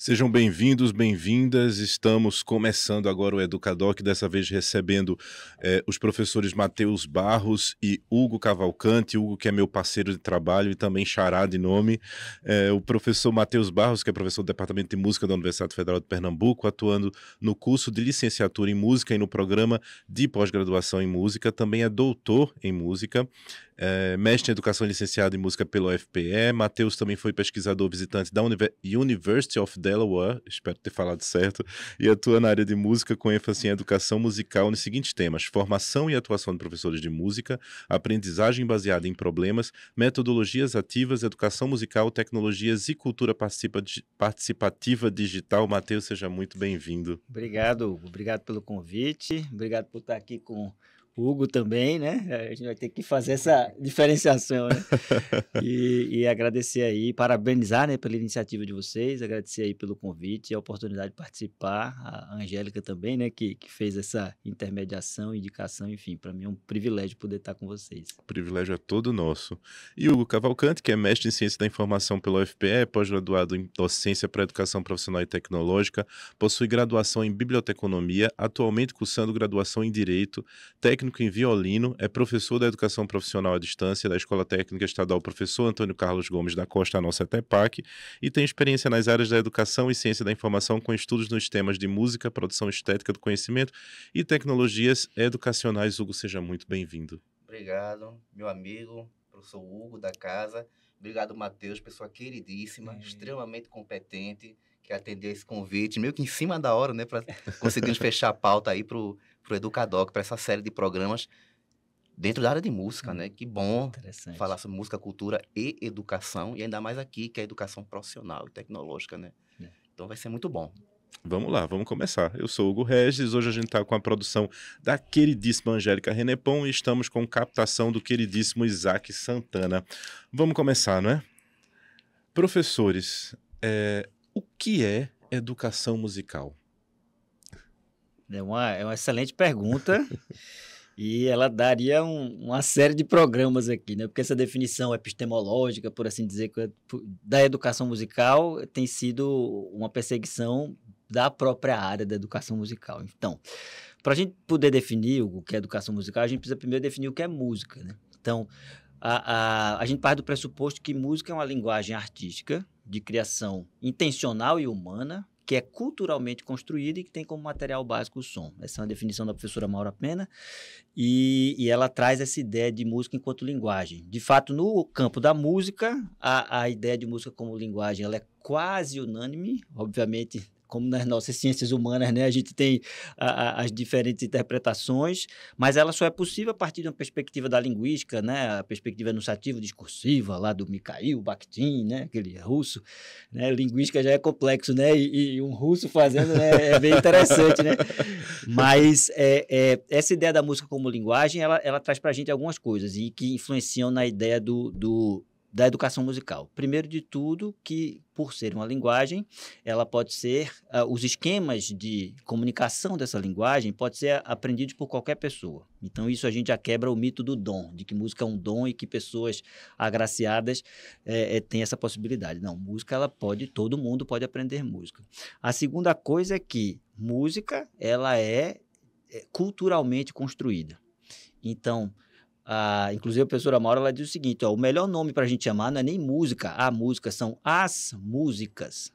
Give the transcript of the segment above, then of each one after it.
Sejam bem-vindos, bem-vindas. Estamos começando agora o Educadoc, dessa vez recebendo os professores Matheus Barros e Hugo Cavalcante. Hugo, que é meu parceiro de trabalho e também xará de nome. O professor Matheus Barros, que é professor do Departamento de Música da Universidade Federal de Pernambuco, atuando no curso de licenciatura em música e no programa de pós-graduação em música. Também é doutor em música. Mestre em Educação e licenciado em Música pelo UFPE. Matheus também foi pesquisador visitante da University of Delaware, espero ter falado certo, e atua na área de música com ênfase em educação musical nos seguintes temas: formação e atuação de professores de música, aprendizagem baseada em problemas, metodologias ativas, educação musical, tecnologias e cultura participativa digital. Matheus, seja muito bem-vindo. Obrigado, Hugo. Obrigado pelo convite. Obrigado por estar aqui com o Hugo também, né? A gente vai ter que fazer essa diferenciação, né? E agradecer aí, parabenizar, né, pela iniciativa de vocês, agradecer aí pelo convite e a oportunidade de participar. A Angélica também, né, que fez essa intermediação, indicação, enfim, para mim é um privilégio poder estar com vocês. O privilégio é todo nosso. E Hugo Cavalcante, que é mestre em Ciência da Informação pelo UFPE, pós-graduado em Docência para Educação Profissional e Tecnológica, possui graduação em Biblioteconomia, atualmente cursando graduação em Direito, técnico em violino, é professor da Educação Profissional à Distância da Escola Técnica Estadual Professor Antônio Carlos Gomes da Costa, a nossa ETEPAC, e tem experiência nas áreas da Educação e Ciência da Informação com estudos nos temas de música, produção estética do conhecimento e tecnologias educacionais. Hugo, seja muito bem-vindo. Obrigado, meu amigo, professor Hugo da casa. Obrigado, Matheus, pessoa queridíssima, extremamente competente, que atendeu esse convite, meio que em cima da hora, né, para conseguirmos fechar a pauta aí pro Educadoc, para essa série de programas dentro da área de música, né? Que bom falar sobre música, cultura e educação, e ainda mais aqui, que é a educação profissional e tecnológica, né? Então vai ser muito bom. Vamos lá, vamos começar. Eu sou o Hugo Regis, hoje a gente está com a produção da queridíssima Angélica Renepon e estamos com captação do queridíssimo Isaac Santana. Vamos começar, não é? Professores, o que é educação musical? É uma excelente pergunta e ela daria uma série de programas aqui, né? Porque essa definição epistemológica, por assim dizer, da educação musical tem sido uma perseguição da própria área da educação musical. Então, para a gente poder definir o que é educação musical, a gente precisa primeiro definir o que é música, né? Então, a gente parte do pressuposto que música é uma linguagem artística de criação intencional e humana, que é culturalmente construída e que tem como material básico o som. Essa é uma definição da professora Maura Pena, e ela traz essa ideia de música enquanto linguagem. De fato, no campo da música, a ideia de música como linguagem ela é quase unânime, obviamente. Como nas nossas ciências humanas, né, a gente tem as diferentes interpretações, mas ela só é possível a partir de uma perspectiva da linguística, né, a perspectiva enunciativa discursiva, lá do Mikhail Bakhtin, né, aquele russo, né, linguística já é complexo, né, e um russo fazendo, né, é bem interessante, né, mas essa ideia da música como linguagem, ela traz para a gente algumas coisas e que influenciam na ideia da educação musical. Primeiro de tudo, que por ser uma linguagem, ela pode ser, os esquemas de comunicação dessa linguagem pode ser aprendidos por qualquer pessoa. Então isso a gente já quebra o mito do dom, de que música é um dom e que pessoas agraciadas têm essa possibilidade. Não, música todo mundo pode aprender música. A segunda coisa é que música ela é culturalmente construída. Então, inclusive a professora Maura ela diz o seguinte, o melhor nome para a gente chamar não é nem música, a música são as músicas,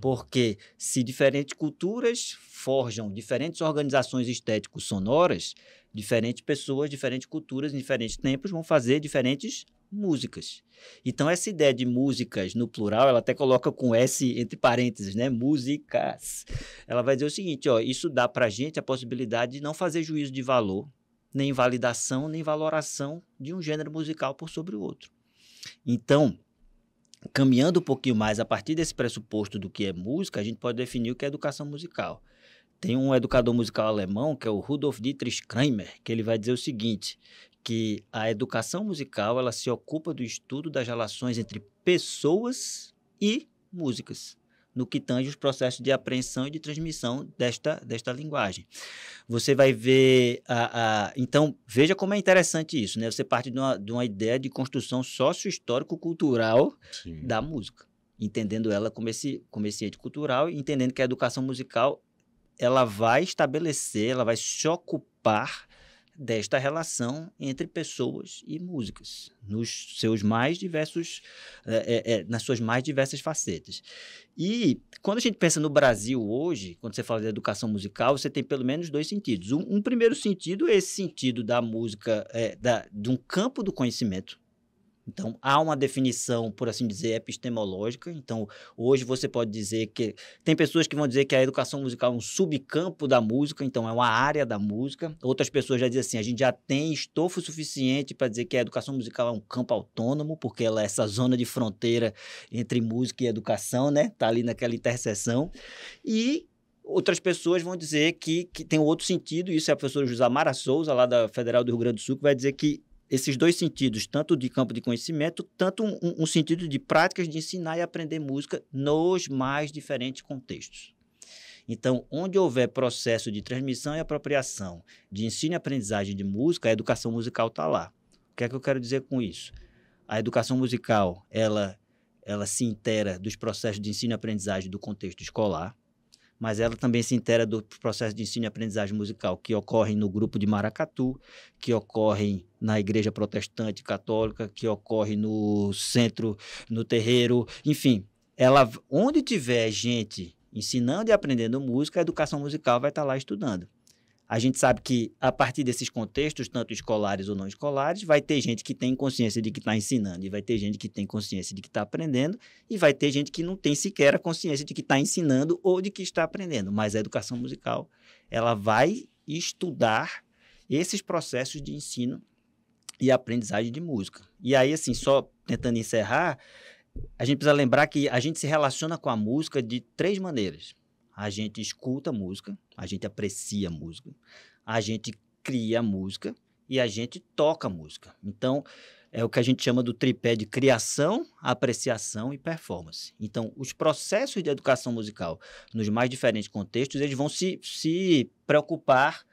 porque se diferentes culturas forjam diferentes organizações estético-sonoras, diferentes pessoas, diferentes culturas, em diferentes tempos vão fazer diferentes músicas. Então essa ideia de músicas no plural, ela até coloca com S entre parênteses, né, músicas, ela vai dizer o seguinte, isso dá para a gente a possibilidade de não fazer juízo de valor, nem validação, nem valoração de um gênero musical por sobre o outro. Então, caminhando um pouquinho mais a partir desse pressuposto do que é música, a gente pode definir o que é educação musical. Tem um educador musical alemão, que é o Rudolf Dietrich Kramer, que ele vai dizer o seguinte, que a educação musical ela se ocupa do estudo das relações entre pessoas e músicas, no que tange os processos de apreensão e de transmissão desta linguagem. Você vai ver... Então, veja como é interessante isso, né? Você parte de uma ideia de construção sócio-histórico-cultural da música. entendendo ela como esse ente cultural, e entendendo que a educação musical ela vai estabelecer, ela vai se ocupar desta relação entre pessoas e músicas, nos seus mais diversos, nas suas mais diversas facetas. E quando a gente pensa no Brasil hoje, quando você fala de educação musical, você tem pelo menos dois sentidos. Um primeiro sentido é esse sentido da música, de um campo do conhecimento. Então, há uma definição, por assim dizer, epistemológica. Então, hoje você pode dizer que... Tem pessoas que vão dizer que a educação musical é um subcampo da música, então é uma área da música. Outras pessoas já dizem assim, a gente já tem estofo suficiente para dizer que a educação musical é um campo autônomo, porque ela é essa zona de fronteira entre música e educação, né? Está ali naquela interseção. E outras pessoas vão dizer que tem um outro sentido, isso é a professora Josamara Souza, lá da Federal do Rio Grande do Sul, que vai dizer que esses dois sentidos, tanto de campo de conhecimento, tanto um sentido de práticas de ensinar e aprender música nos mais diferentes contextos. Então, onde houver processo de transmissão e apropriação de ensino e aprendizagem de música, a educação musical está lá. O que é que eu quero dizer com isso? A educação musical, ela se inteira dos processos de ensino e aprendizagem do contexto escolar, mas ela também se inteira do processo de ensino e aprendizagem musical que ocorrem no grupo de maracatu, que ocorrem na igreja protestante católica, que ocorre no centro, no terreiro, enfim. Onde tiver gente ensinando e aprendendo música, a educação musical vai estar lá estudando. A gente sabe que, a partir desses contextos, tanto escolares ou não escolares, vai ter gente que tem consciência de que está ensinando, e vai ter gente que tem consciência de que está aprendendo, e vai ter gente que não tem sequer a consciência de que está ensinando ou de que está aprendendo. Mas a educação musical, ela vai estudar esses processos de ensino e aprendizagem de música. E aí, assim, só tentando encerrar, a gente precisa lembrar que a gente se relaciona com a música de 3 maneiras. A gente escuta música, a gente aprecia música, a gente cria música e a gente toca música. Então, é o que a gente chama do tripé de criação, apreciação e performance. Então, os processos de educação musical, nos mais diferentes contextos, eles vão se preocupar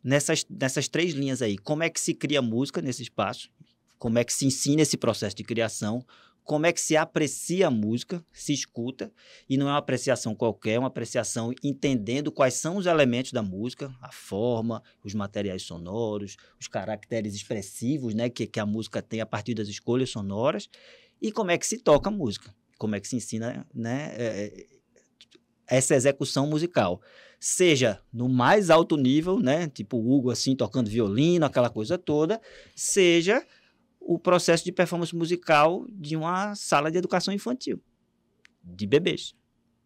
nessas 3 linhas aí. Como é que se cria música nesse espaço? Como é que se ensina esse processo de criação? Como é que se aprecia a música, se escuta, e não é uma apreciação qualquer, é uma apreciação entendendo quais são os elementos da música, a forma, os materiais sonoros, os caracteres expressivos, né, que a música tem a partir das escolhas sonoras, e como é que se toca a música, como é que se ensina, né, essa execução musical. Seja no mais alto nível, né, tipo o Hugo assim, tocando violino, aquela coisa toda, seja o processo de performance musical de uma sala de educação infantil, de bebês.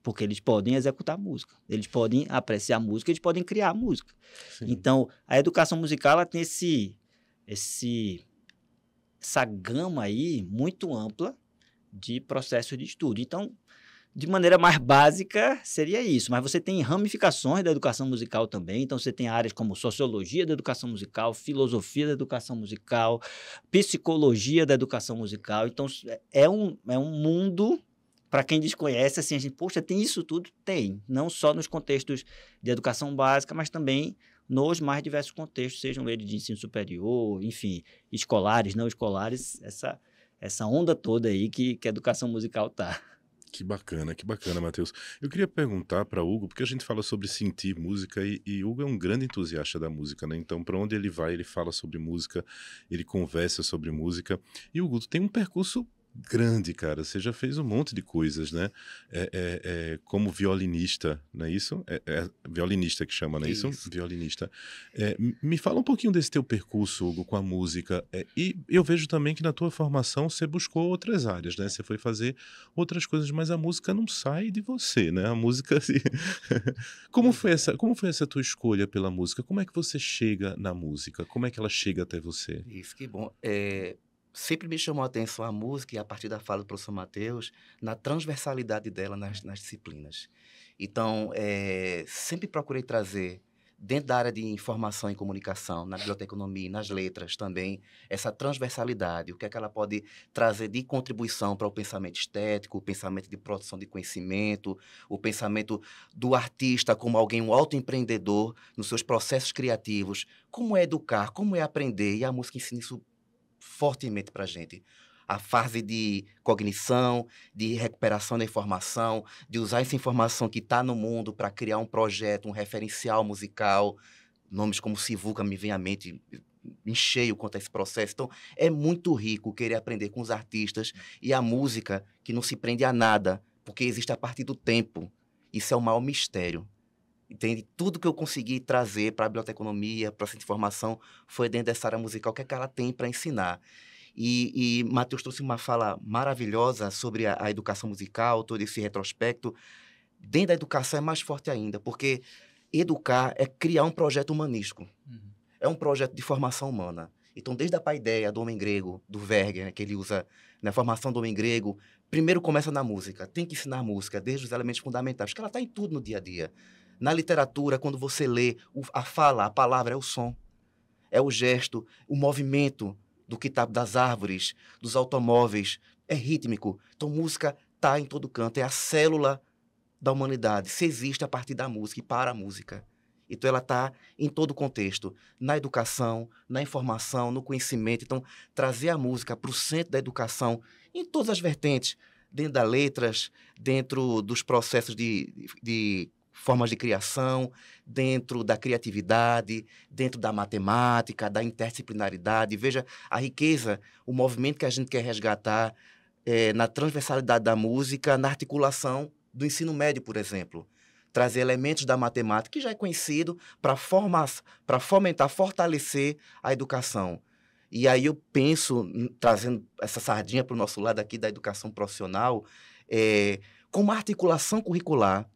Porque eles podem executar música, eles podem apreciar música, eles podem criar música. Sim. Então, a educação musical ela tem essa gama aí muito ampla de processos de estudo. Então, de maneira mais básica, seria isso. Mas você tem ramificações da educação musical também. Então, você tem áreas como sociologia da educação musical, filosofia da educação musical, psicologia da educação musical. Então, é um mundo, para quem desconhece, assim, a gente, poxa, tem isso tudo? Tem. Não só nos contextos de educação básica, mas também nos mais diversos contextos, sejam eles de ensino superior, enfim, escolares, não escolares, essa onda toda aí que a educação musical está. Que bacana, Matheus. Eu queria perguntar para Hugo, porque a gente fala sobre sentir música e Hugo é um grande entusiasta da música, né? Então, para onde ele vai, ele fala sobre música, ele conversa sobre música. E Hugo, tu tem um percurso grande, cara. Você já fez um monte de coisas, né? Como violinista, não é isso? Violinista que chama, não é isso? Violinista. Me fala um pouquinho desse teu percurso, Hugo, com a música. E eu vejo também que na tua formação você buscou outras áreas, né? Você foi fazer outras coisas, mas a música não sai de você, né? A música... Assim... Como foi essa tua escolha pela música? Como é que você chega na música? Como é que ela chega até você? Isso, que bom. Sempre me chamou a atenção a música, e a partir da fala do professor Matheus, na transversalidade dela nas disciplinas. Então, sempre procurei trazer, dentro da área de informação e comunicação, na biblioteconomia, nas letras também, essa transversalidade, o que é que ela pode trazer de contribuição para o pensamento estético, o pensamento de produção de conhecimento, o pensamento do artista como alguém, um autoempreendedor nos seus processos criativos, como é educar, como é aprender, e a música ensina isso fortemente para a gente. a fase de cognição, de recuperação da informação, de usar essa informação que está no mundo para criar um projeto, um referencial musical. Nomes como Sivuca me vêm à mente em cheio quanto a esse processo. Então, é muito rico querer aprender com os artistas e a música que não se prende a nada, porque existe a partir do tempo. Isso é o maior mistério. Entende? Tudo que eu consegui trazer para a biblioteconomia, para essa informação, foi dentro dessa área musical. O que é que ela tem para ensinar? E Matheus trouxe uma fala maravilhosa sobre a educação musical, todo esse retrospecto. Dentro da educação é mais forte ainda, porque educar é criar um projeto humanístico. É um projeto de formação humana. Então, desde a paideia do homem grego, do Verger, né, que ele usa na formação do homem grego, primeiro começa na música. Tem que ensinar música, desde os elementos fundamentais, porque ela está em tudo no dia a dia. Na literatura, quando você lê, a fala, a palavra é o som, é o gesto, o movimento do quitab das árvores, dos automóveis, é rítmico. Então, música está em todo canto, é a célula da humanidade, se existe a partir da música e para a música. Então, ela está em todo o contexto, na educação, na informação, no conhecimento. Então, trazer a música para o centro da educação, em todas as vertentes, dentro das letras, dentro dos processos de formas de criação, dentro da criatividade, dentro da matemática, da interdisciplinaridade. Veja a riqueza, o movimento que a gente quer resgatar na transversalidade da música, na articulação do ensino médio, por exemplo. Trazer elementos da matemática, que já é conhecido, para fomentar, fortalecer a educação. E aí eu penso, trazendo essa sardinha para o nosso lado aqui da educação profissional, como a articulação curricular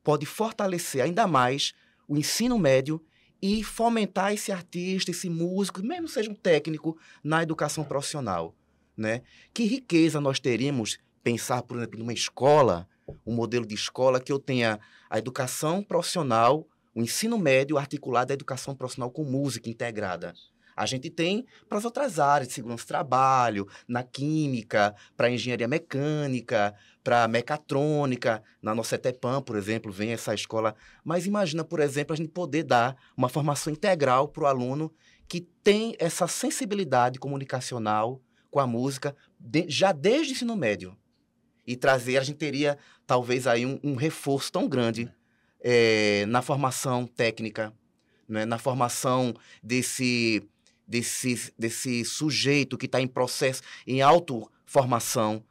pode fortalecer ainda mais o ensino médio e fomentar esse artista, esse músico, mesmo seja um técnico, na educação profissional, né? Que riqueza nós teríamos pensar, por exemplo, numa escola, um modelo de escola que eu tenha a educação profissional, o ensino médio articulado à educação profissional com música integrada. A gente tem para as outras áreas, de segurança do trabalho, na química, para engenharia mecânica, para mecatrônica. Na nossa ETEPAM, por exemplo, vem essa escola. Mas imagina, por exemplo, a gente poder dar uma formação integral para o aluno que tem essa sensibilidade comunicacional com a música já desde o ensino médio. E trazer, a gente teria talvez aí um reforço tão grande na formação técnica, né? Na formação desse sujeito que está em processo, em autoformação,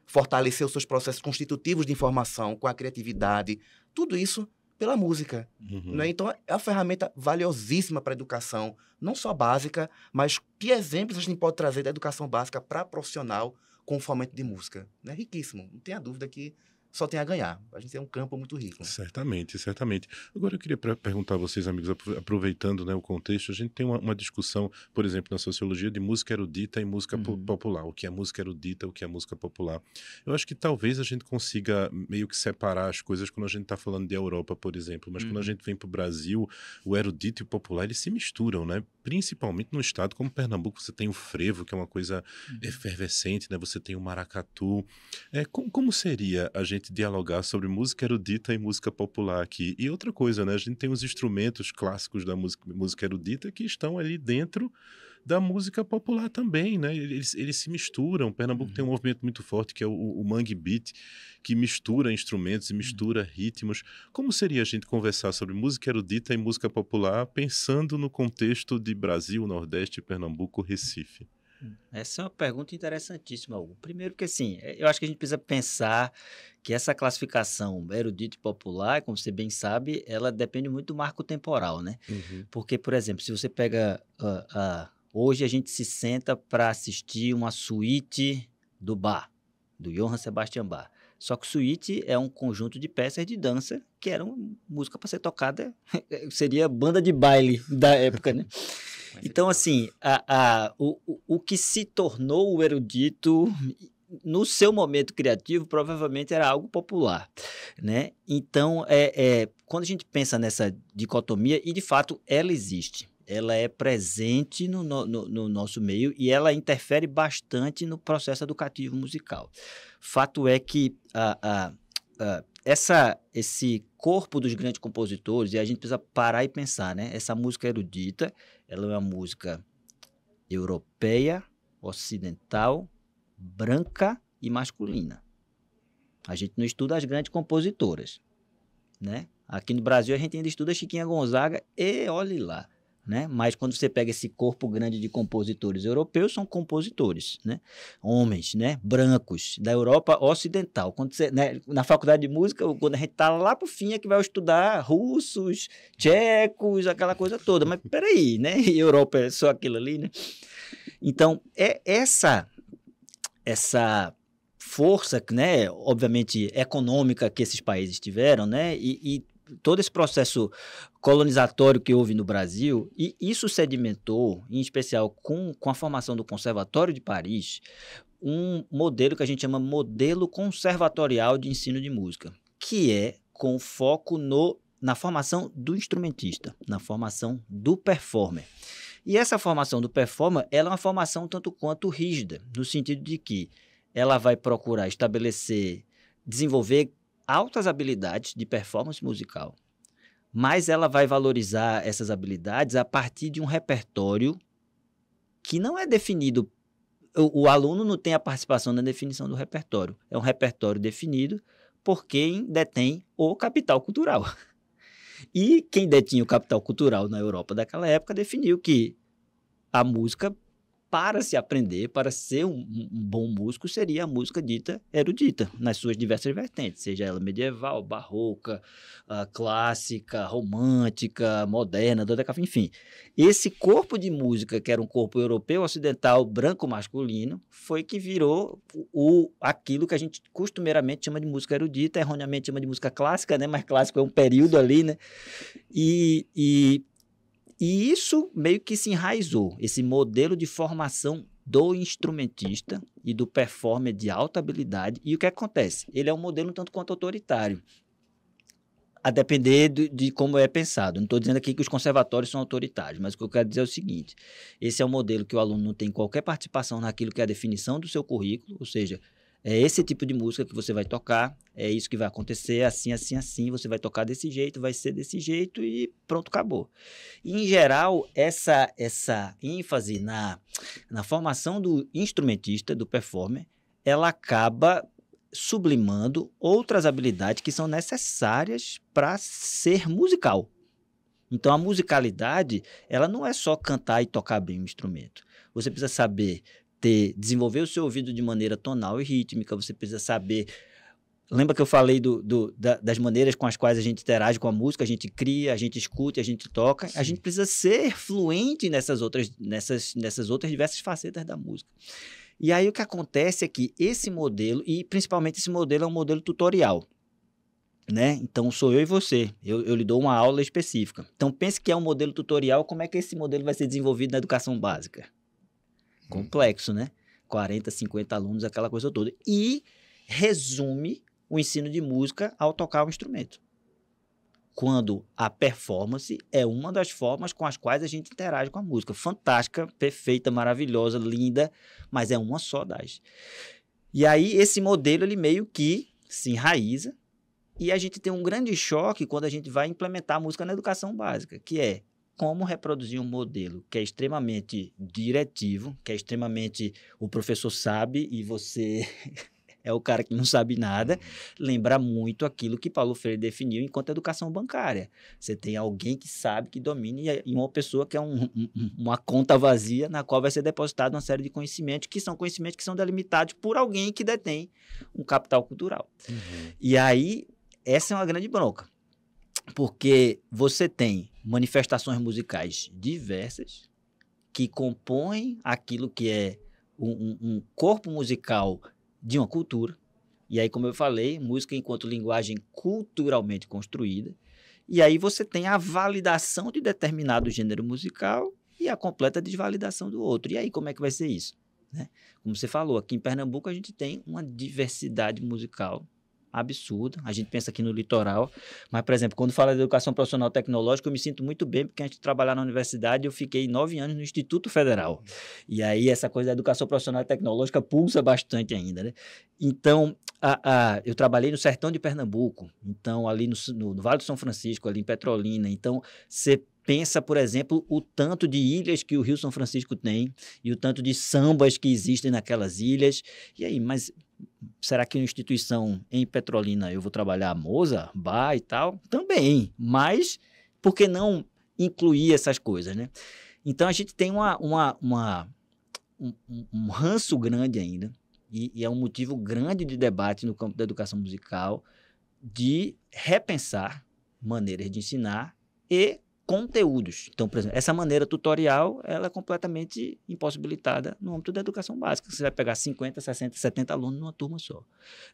fortalecer os seus processos constitutivos de informação com a criatividade, tudo isso pela música. Né? Então, é uma ferramenta valiosíssima para a educação, não só básica, mas que exemplos a gente pode trazer da educação básica para a profissional com o fomento de música. É riquíssimo, não tenha dúvida que só tem a ganhar. A gente tem um campo muito rico. Certamente, certamente. Agora eu queria perguntar a vocês, amigos, aproveitando, né, o contexto, a gente tem uma discussão, por exemplo, na sociologia, de música erudita e música popular. O que é música erudita, o que é música popular. Eu acho que talvez a gente consiga meio que separar as coisas quando a gente está falando de Europa, por exemplo. Mas quando a gente vem para o Brasil, o erudito e o popular, eles se misturam, né? Principalmente num estado como Pernambuco, você tem o frevo, que é uma coisa efervescente, né? Você tem o maracatu. Como seria a gente dialogar sobre música erudita e música popular aqui? E outra coisa, né? A gente tem os instrumentos clássicos da música erudita que estão ali dentro da música popular também, né? Eles se misturam. Pernambuco tem um movimento muito forte que é o Mangue Beat, que mistura instrumentos e mistura ritmos. Como seria a gente conversar sobre música erudita e música popular pensando no contexto de Brasil, Nordeste, Pernambuco, Recife? Essa é uma pergunta interessantíssima, Hugo. Primeiro porque, assim, eu acho que a gente precisa pensar que essa classificação erudito e popular, como você bem sabe, ela depende muito do marco temporal, né? Porque, por exemplo, se você pega... hoje a gente se senta para assistir uma suíte do Bach, do Johann Sebastian Bach. Só que suíte é um conjunto de peças de dança que eram música para ser tocada, seria banda de baile da época, né? Então, assim, o que se tornou o erudito, no seu momento criativo, provavelmente era algo popular, né? Então, quando a gente pensa nessa dicotomia, e de fato ela existe, ela é presente no nosso meio e ela interfere bastante no processo educativo musical. Fato é que esse corpo dos grandes compositores, e a gente precisa parar e pensar, né? Essa música erudita, ela é uma música europeia, ocidental, branca e masculina. A gente não estuda as grandes compositoras, né? Aqui no Brasil a gente ainda estuda Chiquinha Gonzaga e olhe lá, né? Mas quando você pega esse corpo grande de compositores europeus, são compositores, né? Homens, né? Brancos, da Europa Ocidental. Quando você, né? Na faculdade de música, quando a gente tá lá pro fim é que vai estudar russos, tchecos, aquela coisa toda. Mas peraí, né? E Europa é só aquilo ali, né? Então, é essa força, né, obviamente, econômica que esses países tiveram, né, e todo esse processo colonizatório que houve no Brasil, e isso sedimentou, em especial com a formação do Conservatório de Paris, um modelo que a gente chama modelo conservatorial de ensino de música, que é com foco na formação do instrumentista, na formação do performer. E essa formação do performer, ela é uma formação tanto quanto rígida, no sentido de que ela vai procurar desenvolver altas habilidades de performance musical, mas ela vai valorizar essas habilidades a partir de um repertório que não é definido. O aluno não tem a participação na definição do repertório. É um repertório definido por quem detém o capital cultural. E quem detinha o capital cultural na Europa daquela época definiu que a música, para se aprender, para ser um bom músico, seria a música dita erudita, nas suas diversas vertentes, seja ela medieval, barroca, clássica, romântica, moderna, enfim. Esse corpo de música, que era um corpo europeu, ocidental, branco, masculino, foi que virou aquilo que a gente costumeiramente chama de música erudita, erroneamente chama de música clássica, né? Mas clássico é um período ali, né? E isso meio que se enraizou, esse modelo de formação do instrumentista e do performer de alta habilidade. E o que acontece? Ele é um modelo um tanto quanto autoritário, a depender de como é pensado. Não estou dizendo aqui que os conservatórios são autoritários, mas o que eu quero dizer é o seguinte: esse é um modelo que o aluno não tem qualquer participação naquilo que é a definição do seu currículo, ou seja, é esse tipo de música que você vai tocar, é isso que vai acontecer, assim, assim, assim, você vai tocar desse jeito, vai ser desse jeito e pronto, acabou. E, em geral, essa ênfase na formação do instrumentista, do performer, ela acaba sublimando outras habilidades que são necessárias para ser musical. Então, a musicalidade, ela não é só cantar e tocar bem o instrumento. Você precisa saber desenvolver o seu ouvido de maneira tonal e rítmica, você precisa saber... Lembra que eu falei das maneiras com as quais a gente interage com a música, a gente cria, a gente escuta, a gente toca. Sim. A gente precisa ser fluente nessas outras diversas facetas da música. E aí o que acontece é que esse modelo, e principalmente esse modelo é um modelo tutorial, né? Então sou eu e você, eu lhe dou uma aula específica. Então pense que é um modelo tutorial, como é que esse modelo vai ser desenvolvido na educação básica? Complexo, né? 40, 50 alunos, aquela coisa toda. E resume o ensino de música ao tocar o instrumento. Quando a performance é uma das formas com as quais a gente interage com a música. Fantástica, perfeita, maravilhosa, linda, mas é uma só das. E aí esse modelo, ele meio que se enraiza e a gente tem um grande choque quando a gente vai implementar a música na educação básica, que é como reproduzir um modelo que é extremamente diretivo, que é extremamente... O professor sabe e você é o cara que não sabe nada. Lembra muito aquilo que Paulo Freire definiu enquanto educação bancária. Você tem alguém que sabe, que domine, e uma pessoa que é uma conta vazia na qual vai ser depositada uma série de conhecimentos que são delimitados por alguém que detém um capital cultural. E aí, essa é uma grande bronca. Porque você tem manifestações musicais diversas que compõem aquilo que é um corpo musical de uma cultura. E aí, como eu falei, música enquanto linguagem culturalmente construída. E aí você tem a validação de determinado gênero musical e a completa desvalidação do outro. E aí, como é que vai ser isso? Né? Como você falou, aqui em Pernambuco a gente tem uma diversidade musical absurda. A gente pensa aqui no litoral, mas, por exemplo, quando fala de educação profissional tecnológica, eu me sinto muito bem, porque antes de trabalhar na universidade, eu fiquei 9 anos no Instituto Federal. E aí essa coisa da educação profissional tecnológica pulsa bastante ainda, né? Então, eu trabalhei no sertão de Pernambuco, então ali no Vale do São Francisco, ali em Petrolina. Então, você pensa, por exemplo, o tanto de ilhas que o Rio São Francisco tem e o tanto de sambas que existem naquelas ilhas. E aí, mas será que uma instituição em Petrolina eu vou trabalhar moza, bar e tal? Também, mas por que não incluir essas coisas, né? Então, a gente tem um ranço grande ainda, e é um motivo grande de debate no campo da educação musical, de repensar maneiras de ensinar e conteúdos. Então, por exemplo, essa maneira tutorial, ela é completamente impossibilitada no âmbito da educação básica. Você vai pegar 50, 60, 70 alunos numa turma só,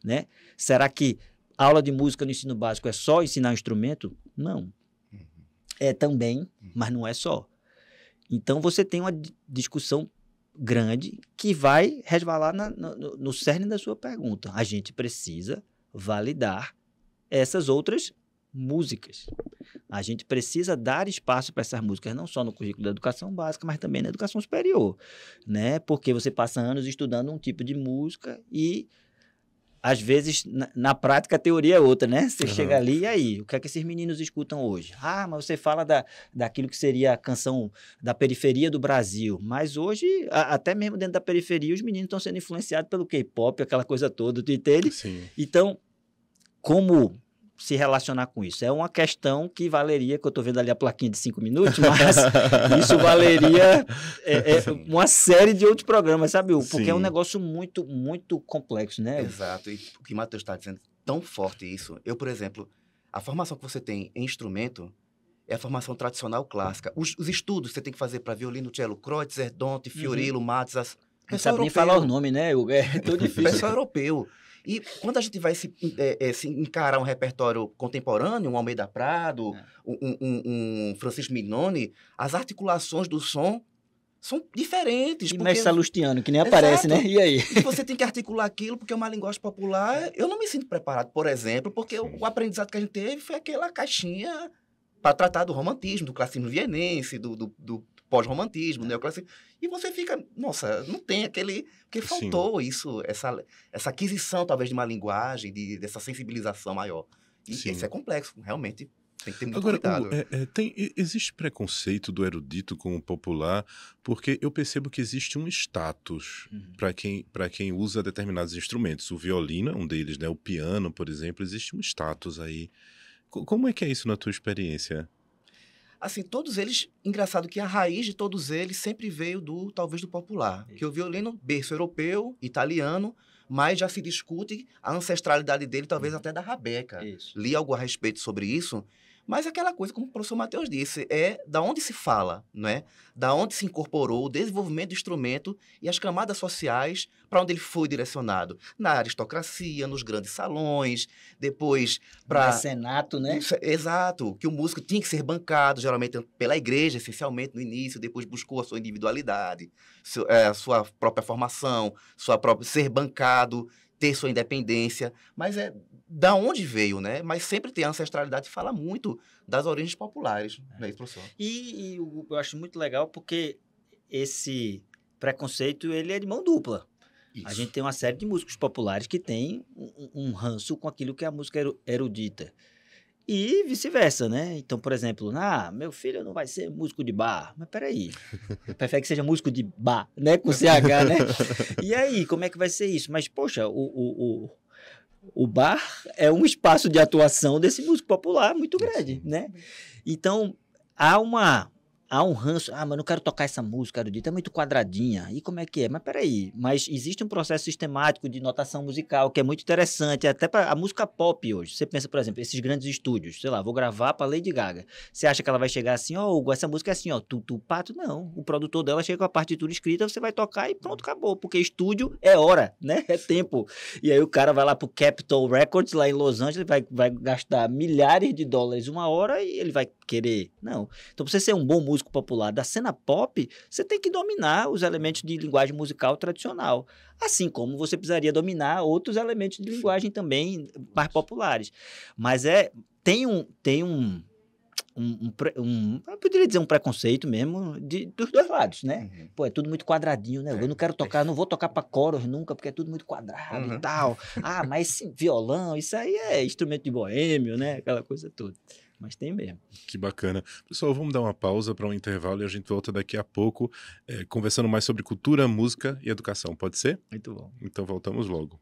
né? Será que aula de música no ensino básico é só ensinar um instrumento? Não. É também, mas não é só. Então, você tem uma discussão grande que vai resvalar no cerne da sua pergunta. A gente precisa validar essas outras músicas. A gente precisa dar espaço para essas músicas, não só no currículo da educação básica, mas também na educação superior, né? Porque você passa anos estudando um tipo de música e, às vezes, na prática, a teoria é outra, né? Você chega ali, e aí? O que é que esses meninos escutam hoje? Ah, mas você fala daquilo que seria a canção da periferia do Brasil. Mas hoje, até mesmo dentro da periferia, os meninos estão sendo influenciados pelo K-pop, aquela coisa toda, tu entende? Sim. Então, como se relacionar com isso? É uma questão que valeria, que eu estou vendo ali a plaquinha de 5 minutos, mas isso valeria uma série de outros programas, sabe? Porque Sim. é um negócio muito, muito complexo, né? Exato. E o que o Matheus está dizendo, tão forte isso. Eu, por exemplo, a formação que você tem em instrumento é a formação tradicional clássica. Os estudos que você tem que fazer para violino, cello, Kreutzer, Dante, Fiorillo, Mazzas. Não sabe nem falar os nomes, né? É tão difícil. Pessoal europeu. E quando a gente vai se encarar um repertório contemporâneo, um Almeida Prado, um Francisco Mignoni, as articulações do som são diferentes. E porque... mestre Salustiano, que nem aparece, né? E aí? E você tem que articular aquilo porque é uma linguagem popular. Eu não me sinto preparado, por exemplo, porque o aprendizado que a gente teve foi aquela caixinha para tratar do romantismo, do classicismo vienense, do pós-romantismo, neoclassicismo. E você fica, nossa, não tem aquele... Porque faltou isso, essa aquisição, talvez, de uma linguagem, dessa sensibilização maior. E isso é complexo, realmente. Tem que ter muito cuidado. Existe preconceito do erudito com o popular, porque eu percebo que existe um status para quem usa determinados instrumentos. O violino é um deles, né? O piano, por exemplo, existe um status aí. Como é que é isso na tua experiência? Assim, todos eles, engraçado que a raiz de todos eles sempre veio talvez do popular. Que o violino, berço europeu, italiano, mas já se discute a ancestralidade dele, talvez até da rabeca. Li algo a respeito sobre isso, mas aquela coisa, como o professor Matheus disse, é da onde se fala, não é? Da onde se incorporou o desenvolvimento do instrumento e as camadas sociais para onde ele foi direcionado. Na aristocracia, nos grandes salões, depois para... Mecenato, né? Exato, que o músico tinha que ser bancado, geralmente pela igreja, essencialmente, no início, depois buscou a sua individualidade, a sua própria formação, ser bancado, ter sua independência, mas da onde veio, né? Mas sempre tem a ancestralidade que fala muito das origens populares, não é isso, professor? E eu acho muito legal porque esse preconceito, ele é de mão dupla. Isso. A gente tem uma série de músicos populares que tem um ranço com aquilo que é a música erudita. E vice-versa, né? Então, por exemplo, meu filho não vai ser músico de bar. Mas peraí, prefere que seja músico de bar, né? Com CH, né? E aí, como é que vai ser isso? Mas, poxa, o bar é um espaço de atuação desse músico popular muito grande, né? Então, há um ranço. Mas não quero tocar essa música erudita, é muito quadradinha. E como é que é? Mas peraí, mas existe um processo sistemático de notação musical que é muito interessante, até para a música pop hoje. Você pensa, por exemplo, esses grandes estúdios, sei lá, vou gravar para Lady Gaga. Você acha que ela vai chegar assim, Hugo, essa música é assim, pato? Não. O produtor dela chega com a partitura escrita, você vai tocar e pronto, acabou. Porque estúdio é hora, né? É tempo. E aí o cara vai lá pro Capitol Records, lá em Los Angeles, vai gastar milhares de dólares uma hora e ele vai querer. Não. Então, pra você ser um bom músico popular da cena pop, você tem que dominar os elementos de linguagem musical tradicional, assim como você precisaria dominar outros elementos de linguagem também mais populares. Mas tem um eu poderia dizer um preconceito mesmo dos dois lados, né? Pô, é tudo muito quadradinho, né? Eu não quero tocar, não vou tocar para coros nunca, porque é tudo muito quadrado e tal. Mas esse violão, isso aí é instrumento de boêmio, né? Aquela coisa toda. Mas tem mesmo. Que bacana. Pessoal, vamos dar uma pausa para um intervalo e a gente volta daqui a pouco conversando mais sobre cultura, música e educação. Pode ser? Muito bom. Então voltamos logo.